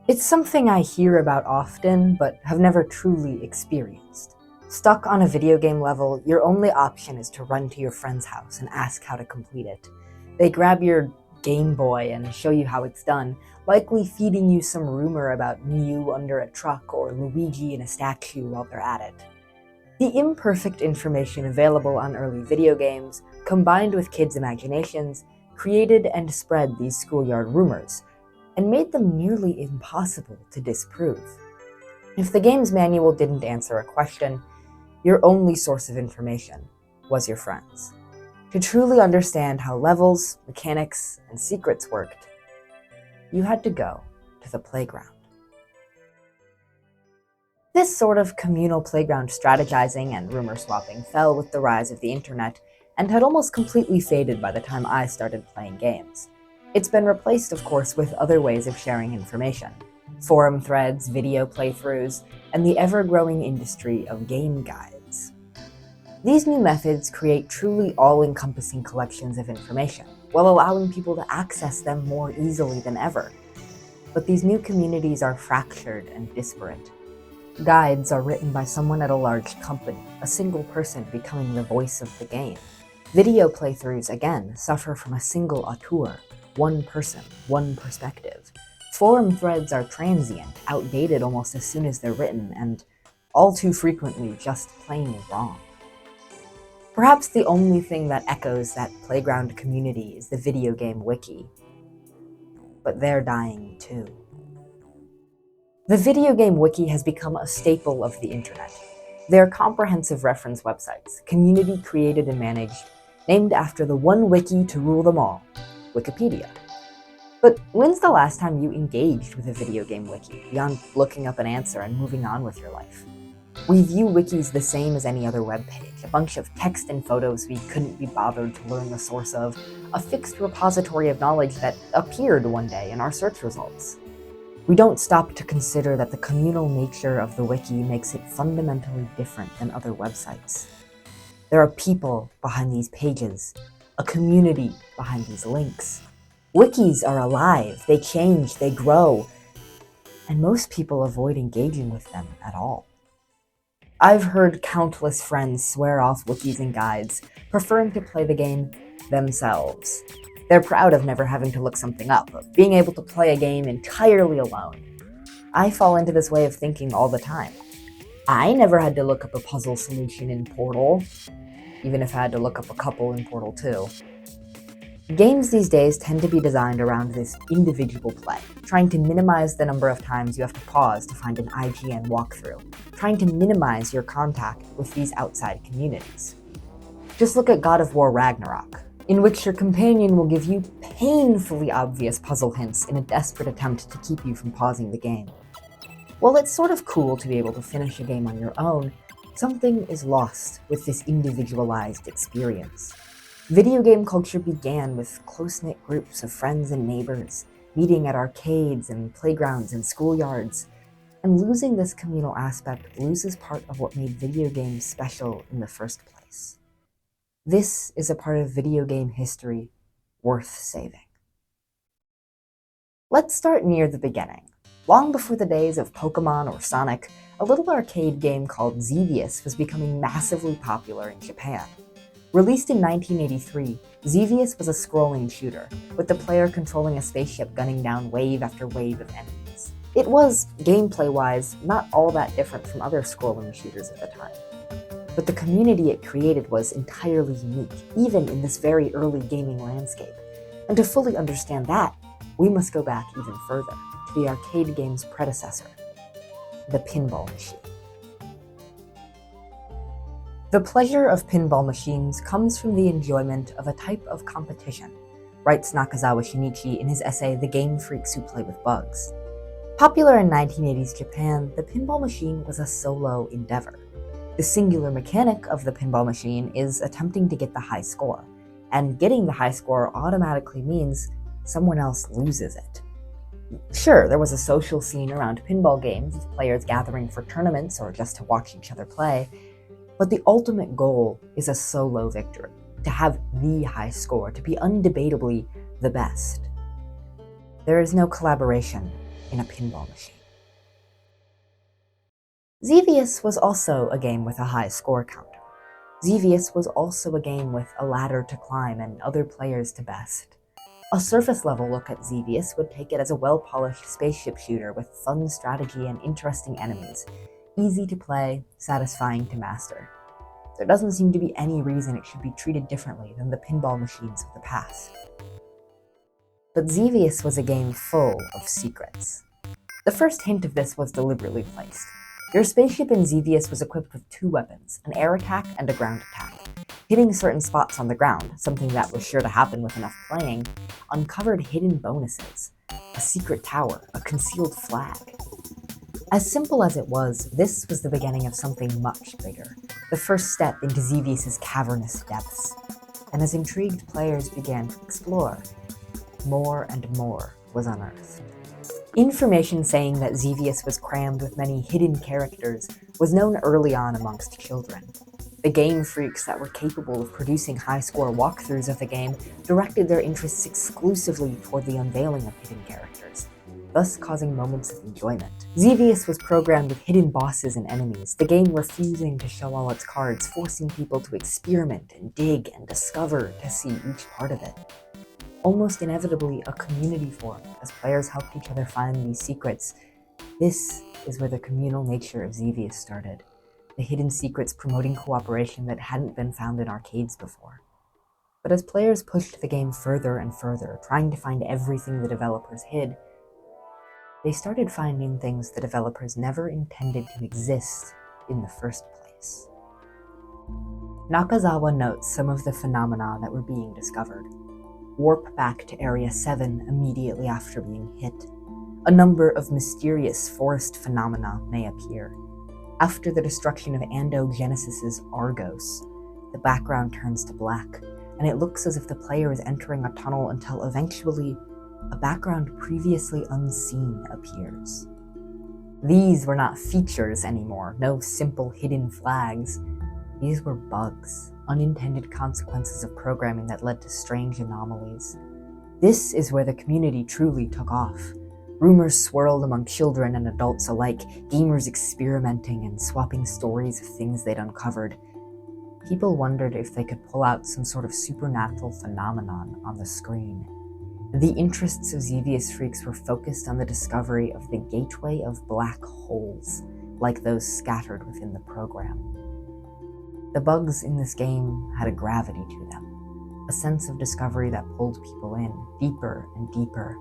It's something I hear about often, but have never truly experienced. Stuck on a video game level, your only option is to run to your friend's house and ask how to complete it. They grab your Game Boy and show you how it's done, likely feeding you some rumor about Mew under a truck or Luigi in a statue while they're at it. The imperfect information available on early video games, combined with kids' imaginations, created and spread these schoolyard rumors, and made them nearly impossible to disprove. If the game's manual didn't answer a question, your only source of information was your friends. To truly understand how levels, mechanics, and secrets worked, you had to go to the playground. This sort of communal playground strategizing and rumor swapping fell with the rise of the internet and had almost completely faded by the time I started playing games. It's been replaced, of course, with other ways of sharing information: forum threads, video playthroughs, and the ever-growing industry of game guides. These new methods create truly all-encompassing collections of information, while allowing people to access them more easily than ever. But these new communities are fractured and disparate. Guides are written by someone at a large company, a single person becoming the voice of the game. Video playthroughs, again, suffer from a single auteur, one person, one perspective. Forum threads are transient, outdated almost as soon as they're written, and all too frequently just plain wrong. Perhaps the only thing that echoes that playground community is the video game Wiki. But they're dying too. The video game Wiki has become a staple of the internet. They're comprehensive reference websites, community created and managed, named after the one wiki to rule them all: Wikipedia. But when's the last time you engaged with a video game wiki, beyond looking up an answer and moving on with your life? We view wikis the same as any other webpage, a bunch of text and photos we couldn't be bothered to learn the source of, a fixed repository of knowledge that appeared one day in our search results. We don't stop to consider that the communal nature of the wiki makes it fundamentally different than other websites. There are people behind these pages, a community behind these links. Wikis are alive, they change, they grow, and most people avoid engaging with them at all. I've heard countless friends swear off wikis and guides, preferring to play the game themselves. They're proud of never having to look something up, of being able to play a game entirely alone. I fall into this way of thinking all the time. I never had to look up a puzzle solution in Portal, even if I had to look up a couple in Portal 2. Games these days tend to be designed around this individual play, trying to minimize the number of times you have to pause to find an IGN walkthrough, trying to minimize your contact with these outside communities. Just look at God of War Ragnarok, in which your companion will give you painfully obvious puzzle hints in a desperate attempt to keep you from pausing the game. While it's sort of cool to be able to finish a game on your own, something is lost with this individualized experience. Video game culture began with close-knit groups of friends and neighbors, meeting at arcades and playgrounds and schoolyards, and losing this communal aspect loses part of what made video games special in the first place. This is a part of video game history worth saving. Let's start near the beginning. Long before the days of Pokemon or Sonic, a little arcade game called Xevious was becoming massively popular in Japan. Released in 1983, Xevious was a scrolling shooter, with the player controlling a spaceship gunning down wave after wave of enemies. It was, gameplay-wise, not all that different from other scrolling shooters at the time. But the community it created was entirely unique, even in this very early gaming landscape. And to fully understand that, we must go back even further, to the arcade game's predecessor, the pinball machine. The pleasure of pinball machines comes from the enjoyment of a type of competition, writes Nakazawa Shinichi in his essay The Game Freaks Who Play with Bugs. Popular in 1980s Japan, the pinball machine was a solo endeavor. The singular mechanic of the pinball machine is attempting to get the high score, and getting the high score automatically means someone else loses it. Sure, there was a social scene around pinball games, with players gathering for tournaments or just to watch each other play, but the ultimate goal is a solo victory, to have the high score, to be undebatably the best. There is no collaboration in a pinball machine. Xevious was also a game with a high score counter. Xevious was also a game with a ladder to climb and other players to best. A surface-level look at Xevious would take it as a well-polished spaceship shooter with fun strategy and interesting enemies, easy to play, satisfying to master. There doesn't seem to be any reason it should be treated differently than the pinball machines of the past. But Xevious was a game full of secrets. The first hint of this was deliberately placed. Your spaceship in Xevious was equipped with two weapons, an air attack and a ground attack. Hitting certain spots on the ground, something that was sure to happen with enough playing, uncovered hidden bonuses. A secret tower, a concealed flag. As simple as it was, this was the beginning of something much bigger, the first step into Xevious's cavernous depths. And as intrigued players began to explore, more and more was unearthed. Information saying that Xevious was crammed with many hidden characters was known early on amongst children. The game freaks that were capable of producing high-score walkthroughs of the game directed their interests exclusively toward the unveiling of hidden characters, thus causing moments of enjoyment. Xevious was programmed with hidden bosses and enemies, the game refusing to show all its cards, forcing people to experiment and dig and discover to see each part of it. Almost inevitably, a community formed as players helped each other find these secrets. This is where the communal nature of Xevious started, the hidden secrets promoting cooperation that hadn't been found in arcades before. But as players pushed the game further and further, trying to find everything the developers hid, they started finding things the developers never intended to exist in the first place. Nakazawa notes some of the phenomena that were being discovered. Warp back to Area 7 immediately after being hit. A number of mysterious forest phenomena may appear. After the destruction of Andogenesis's Argos, the background turns to black, and it looks as if the player is entering a tunnel until eventually a background previously unseen appears. These were not features anymore, no simple hidden flags. These were bugs, unintended consequences of programming that led to strange anomalies. This is where the community truly took off. Rumors swirled among children and adults alike, gamers experimenting and swapping stories of things they'd uncovered. People wondered if they could pull out some sort of supernatural phenomenon on the screen. The interests of Xevious freaks were focused on the discovery of the gateway of black holes, like those scattered within the program. The bugs in this game had a gravity to them, a sense of discovery that pulled people in, deeper and deeper,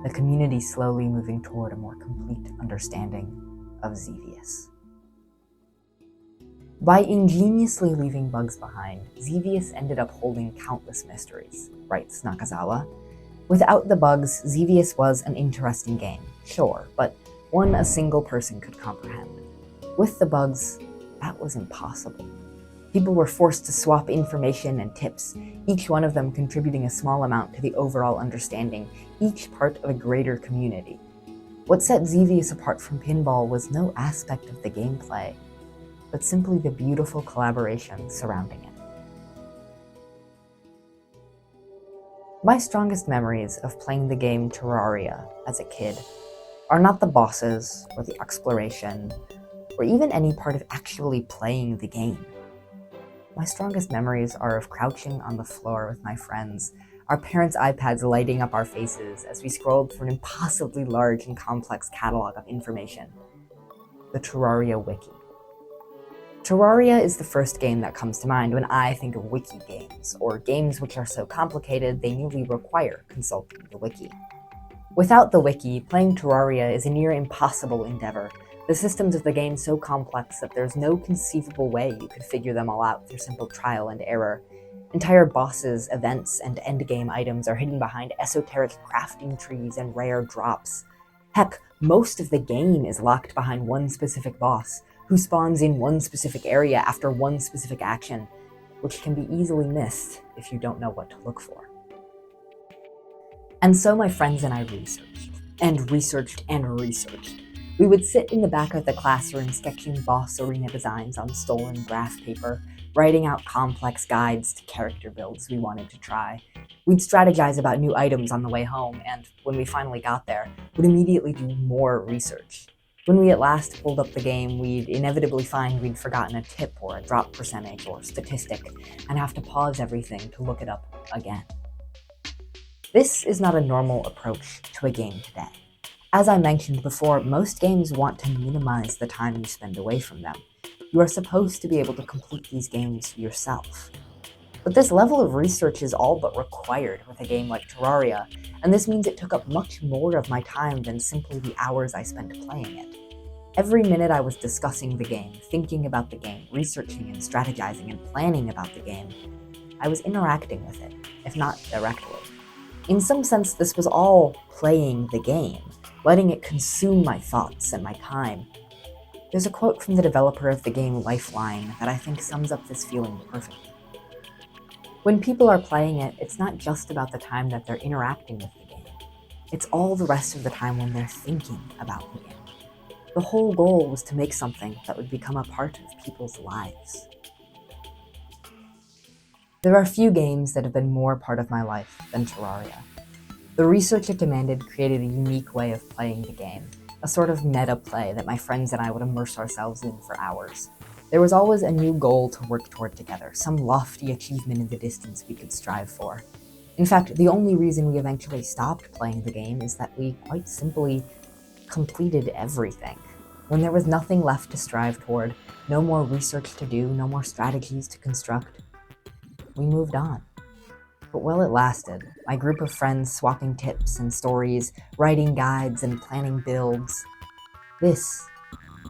the community slowly moving toward a more complete understanding of Xevious. By ingeniously leaving bugs behind, Xevious ended up holding countless mysteries, writes Nakazawa. Without the bugs, Xevious was an interesting game, sure, but one a single person could comprehend. With the bugs, that was impossible. People were forced to swap information and tips, each one of them contributing a small amount to the overall understanding, each part of a greater community. What set Xevious apart from pinball was no aspect of the gameplay, but simply the beautiful collaboration surrounding it. My strongest memories of playing the game Terraria as a kid are not the bosses, or the exploration, or even any part of actually playing the game. My strongest memories are of crouching on the floor with my friends, our parents' iPads lighting up our faces as we scrolled through an impossibly large and complex catalog of information. The Terraria Wiki. Terraria is the first game that comes to mind when I think of Wiki games, or games which are so complicated they nearly require consulting the Wiki. Without the Wiki, playing Terraria is a near impossible endeavor. The systems of the game so complex that there's no conceivable way you could figure them all out through simple trial and error. Entire bosses, events, and endgame items are hidden behind esoteric crafting trees and rare drops. Heck, most of the game is locked behind one specific boss, who spawns in one specific area after one specific action, which can be easily missed if you don't know what to look for. And so my friends and I researched, and researched, and researched. We would sit in the back of the classroom sketching boss arena designs on stolen graph paper, writing out complex guides to character builds we wanted to try. We'd strategize about new items on the way home, and when we finally got there, would immediately do more research. When we at last pulled up the game, we'd inevitably find we'd forgotten a tip or a drop percentage or statistic, and have to pause everything to look it up again. This is not a normal approach to a game today. As I mentioned before, most games want to minimize the time you spend away from them. You are supposed to be able to complete these games yourself. But this level of research is all but required with a game like Terraria, and this means it took up much more of my time than simply the hours I spent playing it. Every minute I was discussing the game, thinking about the game, researching and strategizing and planning about the game, I was interacting with it, if not directly. In some sense, this was all playing the game, letting it consume my thoughts and my time. There's a quote from the developer of the game Lifeline that I think sums up this feeling perfectly. When people are playing it, it's not just about the time that they're interacting with the game. It's all the rest of the time when they're thinking about the game. The whole goal was to make something that would become a part of people's lives. There are few games that have been more part of my life than Terraria. The research it demanded created a unique way of playing the game, a sort of meta play that my friends and I would immerse ourselves in for hours. There was always a new goal to work toward together, some lofty achievement in the distance we could strive for. In fact, the only reason we eventually stopped playing the game is that we quite simply completed everything. When there was nothing left to strive toward, no more research to do, no more strategies to construct, we moved on. But while it lasted, my group of friends swapping tips and stories, writing guides and planning builds, this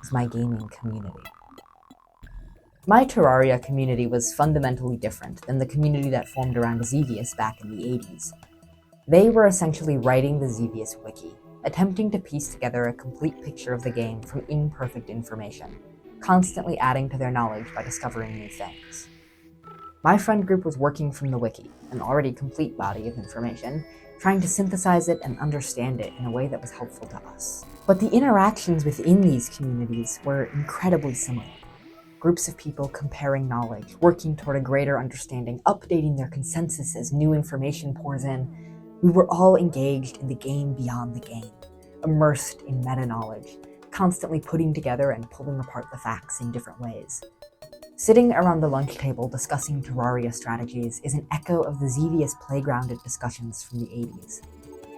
is my gaming community. My Terraria community was fundamentally different than the community that formed around Xevious back in the 80s. They were essentially writing the Xevious Wiki, attempting to piece together a complete picture of the game from imperfect information, constantly adding to their knowledge by discovering new things. My friend group was working from the Wiki, an already complete body of information, trying to synthesize it and understand it in a way that was helpful to us. But the interactions within these communities were incredibly similar. Groups of people comparing knowledge, working toward a greater understanding, updating their consensus as new information pours in. We were all engaged in the game beyond the game, immersed in meta-knowledge, constantly putting together and pulling apart the facts in different ways. Sitting around the lunch table discussing Terraria strategies is an echo of the Xevious playgrounded discussions from the 80s.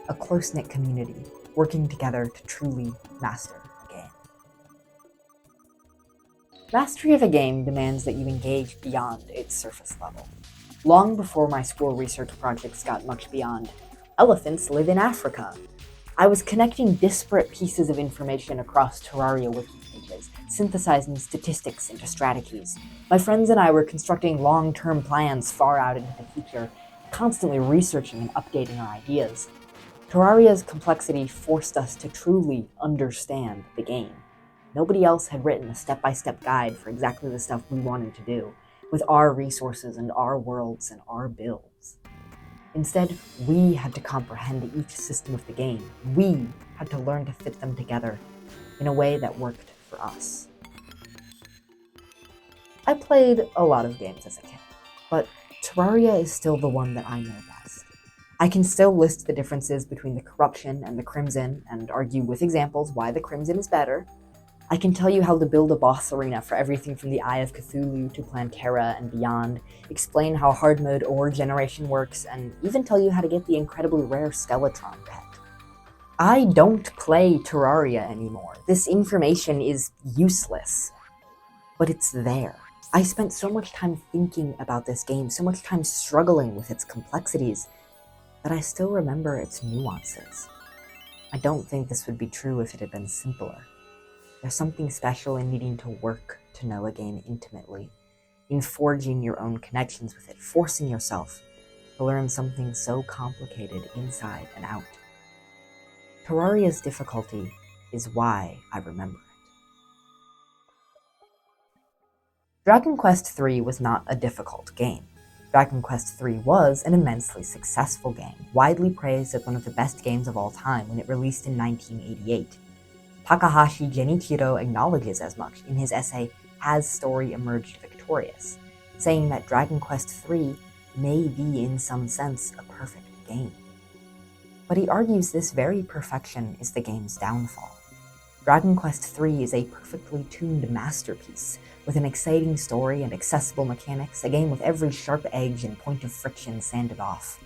A close-knit community, working together to truly master a game. Mastery of a game demands that you engage beyond its surface level. Long before my school research projects got much beyond, elephants live in Africa. I was connecting disparate pieces of information across Terraria wiki pages, synthesizing statistics into strategies. My friends and I were constructing long-term plans far out into the future, constantly researching and updating our ideas. Terraria's complexity forced us to truly understand the game. Nobody else had written a step-by-step guide for exactly the stuff we wanted to do, with our resources and our worlds and our builds. Instead, we had to comprehend each system of the game. We had to learn to fit them together in a way that worked for us. I played a lot of games as a kid, but Terraria is still the one that I know best. I can still list the differences between the Corruption and the Crimson and argue with examples why the Crimson is better. I can tell you how to build a boss arena for everything from the Eye of Cthulhu to Plantera and beyond, explain how hard mode ore generation works, and even tell you how to get the incredibly rare Skeletron pet. I don't play Terraria anymore. This information is useless. But it's there. I spent so much time thinking about this game, so much time struggling with its complexities, that I still remember its nuances. I don't think this would be true if it had been simpler. There's something special in needing to work to know a game intimately, in forging your own connections with it, forcing yourself to learn something so complicated inside and out. Terraria's difficulty is why I remember it. Dragon Quest III was not a difficult game. Dragon Quest III was an immensely successful game, widely praised as one of the best games of all time when it released in 1988. Takahashi Genichiro acknowledges as much in his essay Has Story Emerged Victorious, saying that Dragon Quest III may be in some sense a perfect game. But he argues this very perfection is the game's downfall. Dragon Quest III is a perfectly tuned masterpiece, with an exciting story and accessible mechanics, a game with every sharp edge and point of friction sanded off.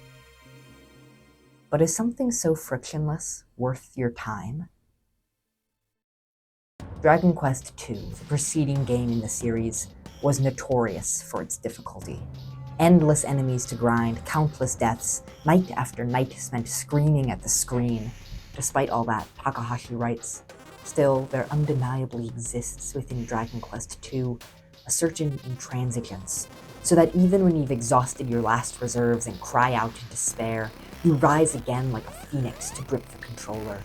But is something so frictionless worth your time? Dragon Quest II, the preceding game in the series, was notorious for its difficulty. Endless enemies to grind, countless deaths, night after night spent screaming at the screen. Despite all that, Takahashi writes, still, there undeniably exists within Dragon Quest II a certain intransigence, so that even when you've exhausted your last reserves and cry out in despair, you rise again like a phoenix to grip the controller.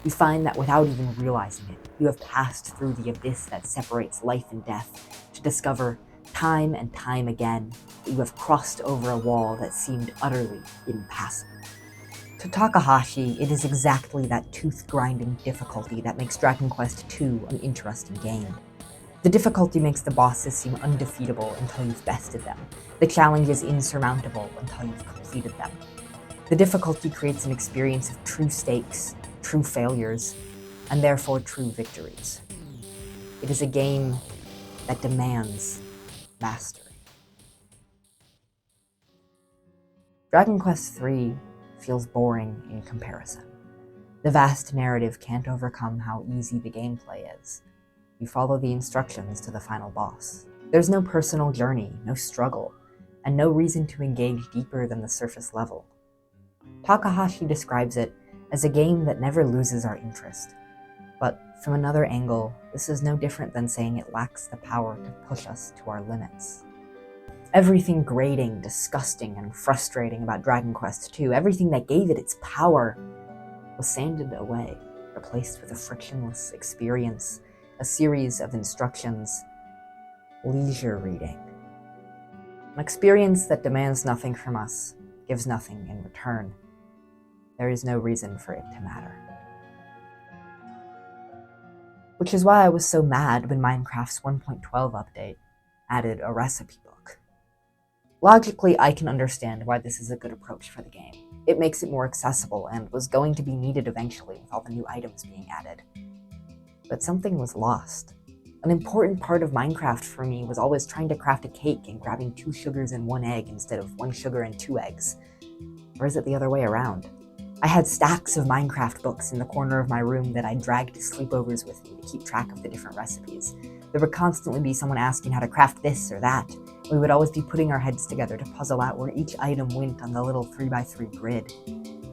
You find that without even realizing it, you have passed through the abyss that separates life and death, to discover, time and time again, that you have crossed over a wall that seemed utterly impassable. To Takahashi, it is exactly that tooth-grinding difficulty that makes Dragon Quest II an interesting game. The difficulty makes the bosses seem undefeatable until you've bested them, the challenges insurmountable until you've completed them. The difficulty creates an experience of true stakes, true failures, and therefore true victories. It is a game that demands mastery. Dragon Quest III feels boring in comparison. The vast narrative can't overcome how easy the gameplay is. You follow the instructions to the final boss. There's no personal journey, no struggle, and no reason to engage deeper than the surface level. Takahashi describes it as a game that never loses our interest. But from another angle, this is no different than saying it lacks the power to push us to our limits. Everything grating, disgusting, and frustrating about Dragon Quest II, everything that gave it its power, was sanded away, replaced with a frictionless experience, a series of instructions, leisure reading. An experience that demands nothing from us, gives nothing in return. There is no reason for it to matter. Which is why I was so mad when Minecraft's 1.12 update added a recipe book. Logically, I can understand why this is a good approach for the game. It makes it more accessible and was going to be needed eventually with all the new items being added. But something was lost. An important part of Minecraft for me was always trying to craft a cake and grabbing 2 sugars and 1 egg instead of 1 sugar and 2 eggs. Or is it the other way around? I had stacks of Minecraft books in the corner of my room that I dragged to sleepovers with me to keep track of the different recipes. There would constantly be someone asking how to craft this or that. We would always be putting our heads together to puzzle out where each item went on the little 3x3 grid.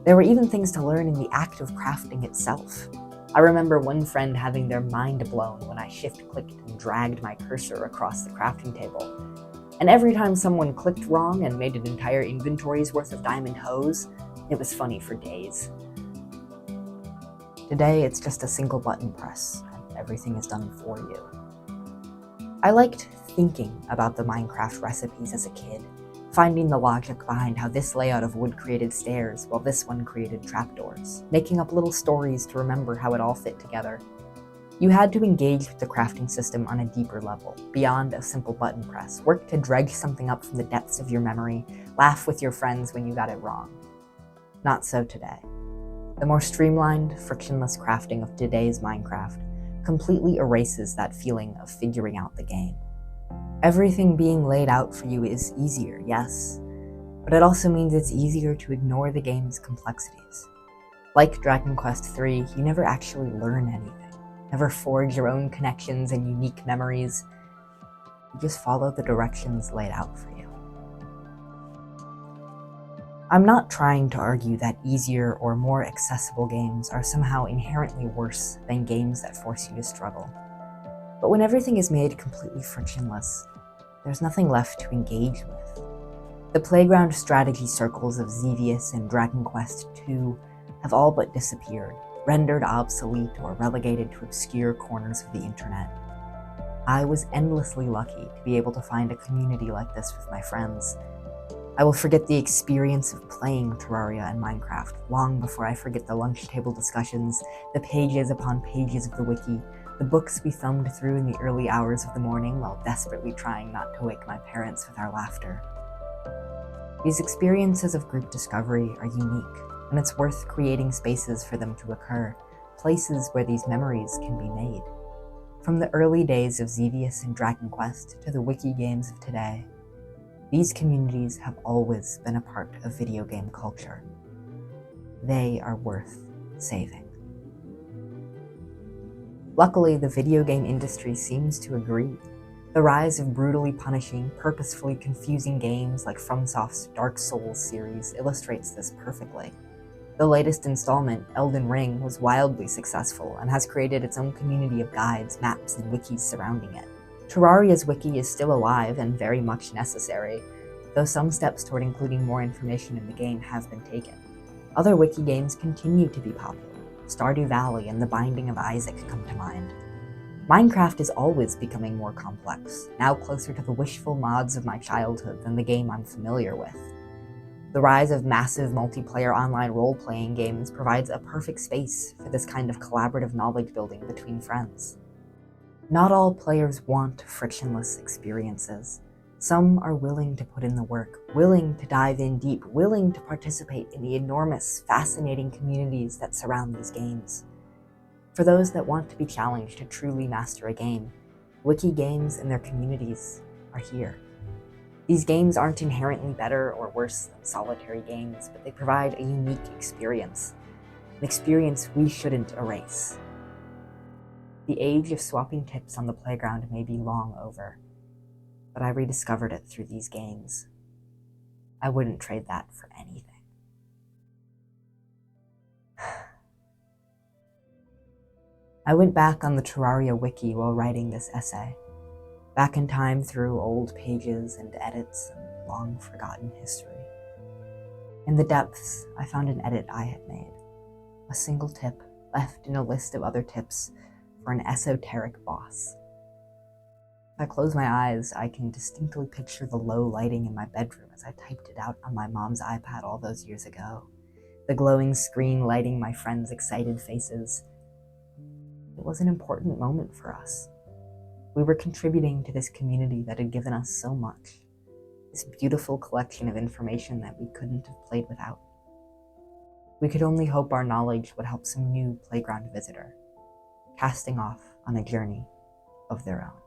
There were even things to learn in the act of crafting itself. I remember one friend having their mind blown when I shift-clicked and dragged my cursor across the crafting table. And every time someone clicked wrong and made an entire inventory's worth of diamond hose, it was funny for days. Today, it's just a single button press, and everything is done for you. I liked thinking about the Minecraft recipes as a kid, finding the logic behind how this layout of wood created stairs while this one created trapdoors, making up little stories to remember how it all fit together. You had to engage with the crafting system on a deeper level, beyond a simple button press, work to dredge something up from the depths of your memory, laugh with your friends when you got it wrong. Not so today. The more streamlined, frictionless crafting of today's Minecraft completely erases that feeling of figuring out the game. Everything being laid out for you is easier, yes, but it also means it's easier to ignore the game's complexities. Like Dragon Quest III, you never actually learn anything, never forge your own connections and unique memories. You just follow the directions laid out for you. I'm not trying to argue that easier or more accessible games are somehow inherently worse than games that force you to struggle. But when everything is made completely frictionless, there's nothing left to engage with. The playground strategy circles of Xevious and Dragon Quest II have all but disappeared, rendered obsolete or relegated to obscure corners of the internet. I was endlessly lucky to be able to find a community like this with my friends, I will forget the experience of playing Terraria and Minecraft long before I forget the lunch table discussions, the pages upon pages of the wiki, the books we thumbed through in the early hours of the morning while desperately trying not to wake my parents with our laughter. These experiences of group discovery are unique, and it's worth creating spaces for them to occur, places where these memories can be made. From the early days of Xevious and Dragon Quest to the wiki games of today, these communities have always been a part of video game culture. They are worth saving. Luckily, the video game industry seems to agree. The rise of brutally punishing, purposefully confusing games like FromSoft's Dark Souls series illustrates this perfectly. The latest installment, Elden Ring, was wildly successful and has created its own community of guides, maps, and wikis surrounding it. Terraria's wiki is still alive and very much necessary, though some steps toward including more information in the game have been taken. Other wiki games continue to be popular. Stardew Valley and The Binding of Isaac come to mind. Minecraft is always becoming more complex, now closer to the wishful mods of my childhood than the game I'm familiar with. The rise of massive multiplayer online role-playing games provides a perfect space for this kind of collaborative knowledge building between friends. Not all players want frictionless experiences. Some are willing to put in the work, willing to dive in deep, willing to participate in the enormous, fascinating communities that surround these games. For those that want to be challenged to truly master a game, wiki games and their communities are here. These games aren't inherently better or worse than solitary games, but they provide a unique experience, an experience we shouldn't erase. The age of swapping tips on the playground may be long over, but I rediscovered it through these games. I wouldn't trade that for anything. I went back on the Terraria wiki while writing this essay, back in time through old pages and edits and long-forgotten history. In the depths, I found an edit I had made, a single tip left in a list of other tips for an esoteric boss. If I close my eyes, I can distinctly picture the low lighting in my bedroom as I typed it out on my mom's iPad all those years ago, the glowing screen lighting my friends' excited faces. It was an important moment for us. We were contributing to this community that had given us so much, this beautiful collection of information that we couldn't have played without. We could only hope our knowledge would help some new playground visitor, casting off on a journey of their own.